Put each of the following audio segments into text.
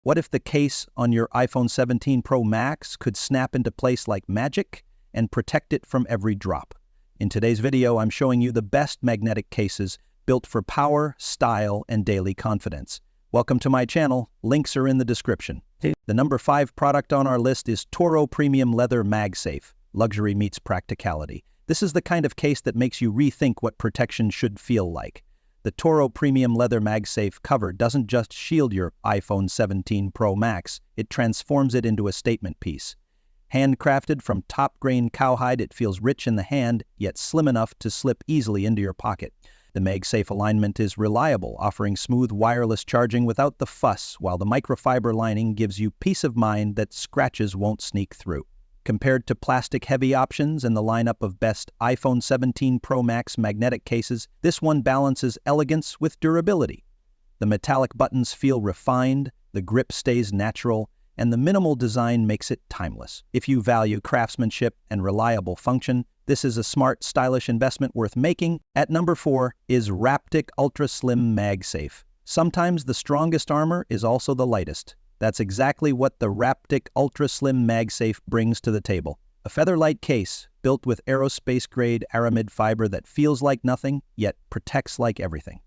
What if the case on your iPhone 17 Pro Max could snap into place like magic and protect it from every drop? In today's video, I'm showing you the best magnetic cases built for power, style, and daily confidence. Welcome to my channel. Links are in the description. The number 5 product on our list is TORRAS Premium Leather MagSafe. Luxury meets practicality. This is the kind of case that makes you rethink what protection should feel like. The TORRAS Premium Leather MagSafe cover doesn't just shield your iPhone 17 Pro Max, it transforms it into a statement piece. Handcrafted from top-grain cowhide, it feels rich in the hand, yet slim enough to slip easily into your pocket. The MagSafe alignment is reliable, offering smooth wireless charging without the fuss, while the microfiber lining gives you peace of mind that scratches won't sneak through. Compared to plastic-heavy options in the lineup of best iPhone 17 Pro Max magnetic cases, this one balances elegance with durability. The metallic buttons feel refined, the grip stays natural, and the minimal design makes it timeless. If you value craftsmanship and reliable function, this is a smart, stylish investment worth making. At number 4 is Raptic Ultra Slim MagSafe. Sometimes the strongest armor is also the lightest. That's exactly what the Raptic Ultra Slim MagSafe brings to the table. A feather-light case built with aerospace-grade aramid fiber that feels like nothing, yet protects like everything.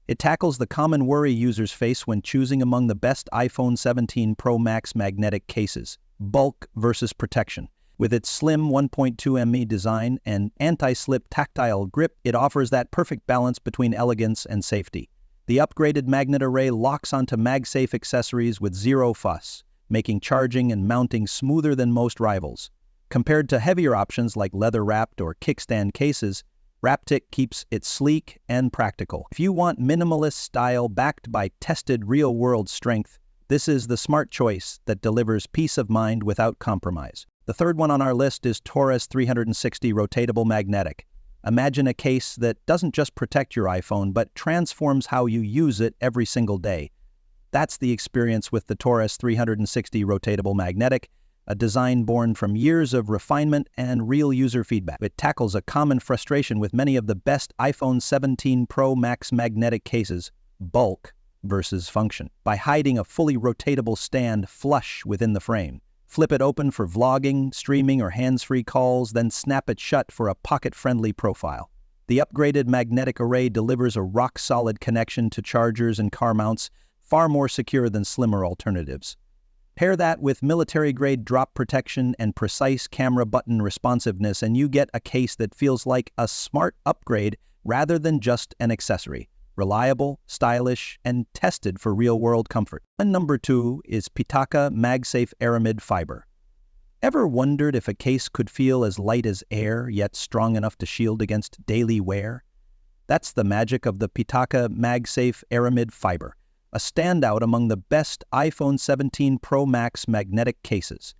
It tackles the common worry users face when choosing among the best iPhone 17 Pro Max magnetic cases: bulk versus protection. With its slim 1.2 mm design and anti-slip tactile grip, it offers that perfect balance between elegance and safety. The upgraded magnet array locks onto MagSafe accessories with zero fuss, making charging and mounting smoother than most rivals. Compared to heavier options like leather-wrapped or kickstand cases, Raptic keeps it sleek and practical. If you want minimalist style backed by tested real-world strength, this is the smart choice that delivers peace of mind without compromise. The third one on our list is TORRAS 360 Rotatable Magnetic. Imagine a case that doesn't just protect your iPhone, but transforms how you use it every single day. That's the experience with the TORRAS 360 Rotatable Magnetic, a design born from years of refinement and real user feedback. It tackles a common frustration with many of the best iPhone 17 Pro Max magnetic cases: bulk versus function. By hiding a fully rotatable stand flush within the frame. Flip it open for vlogging, streaming, or hands-free calls, then snap it shut for a pocket-friendly profile. The upgraded magnetic array delivers a rock-solid connection to chargers and car mounts, far more secure than slimmer alternatives. Pair that with military-grade drop protection and precise camera button responsiveness, and you get a case that feels like a smart upgrade rather than just an accessory. Reliable, stylish, and tested for real-world comfort. And number 2 is Pitaka MagSafe Aramid Fiber. Ever wondered if a case could feel as light as air, yet strong enough to shield against daily wear? That's the magic of the Pitaka MagSafe Aramid Fiber, a standout among the best iPhone 17 Pro Max magnetic cases.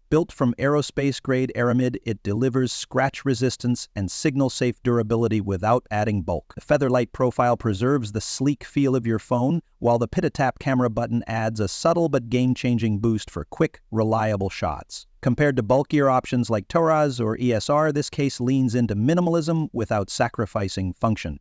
Built from aerospace-grade aramid, it delivers scratch resistance and signal-safe durability without adding bulk. The feather-light profile preserves the sleek feel of your phone, while the Pitaka camera button adds a subtle but game-changing boost for quick, reliable shots. Compared to bulkier options like TORRAS or ESR, this case leans into minimalism without sacrificing function.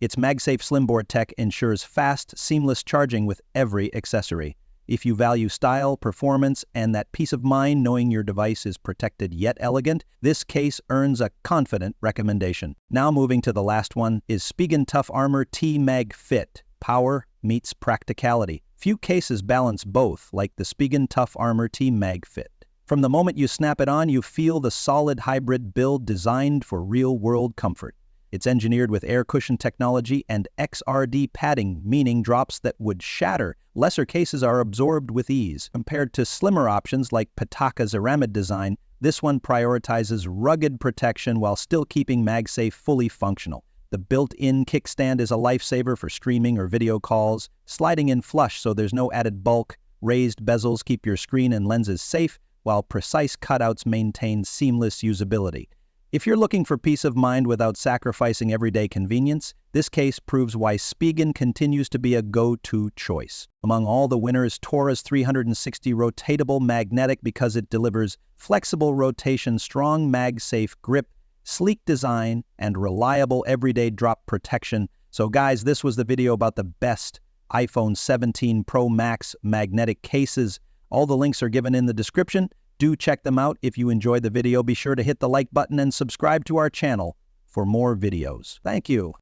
Its MagSafe Slimboard tech ensures fast, seamless charging with every accessory. If you value style, performance, and that peace of mind knowing your device is protected yet elegant, this case earns a confident recommendation. Now moving to the last one is Spigen Tough Armor T-Mag Fit. Power meets practicality. Few cases balance both like the Spigen Tough Armor T-Mag Fit. From the moment you snap it on, you feel the solid hybrid build designed for real-world comfort. It's engineered with air cushion technology and XRD padding, meaning drops that would shatter. Lesser cases are absorbed with ease. Compared to slimmer options like Pitaka's aramid design, this one prioritizes rugged protection while still keeping MagSafe fully functional. The built-in kickstand is a lifesaver for streaming or video calls, sliding in flush so there's no added bulk. Raised bezels keep your screen and lenses safe, while precise cutouts maintain seamless usability. If you're looking for peace of mind without sacrificing everyday convenience, this case proves why Spigen continues to be a go-to choice. Among all the winners, TORRAS 360 Rotatable Magnetic because it delivers flexible rotation, strong MagSafe grip, sleek design, and reliable everyday drop protection. So guys, this was the video about the best iPhone 17 Pro Max magnetic cases. All the links are given in the description. Do check them out. If you enjoyed the video, be sure to hit the like button and subscribe to our channel for more videos. Thank you.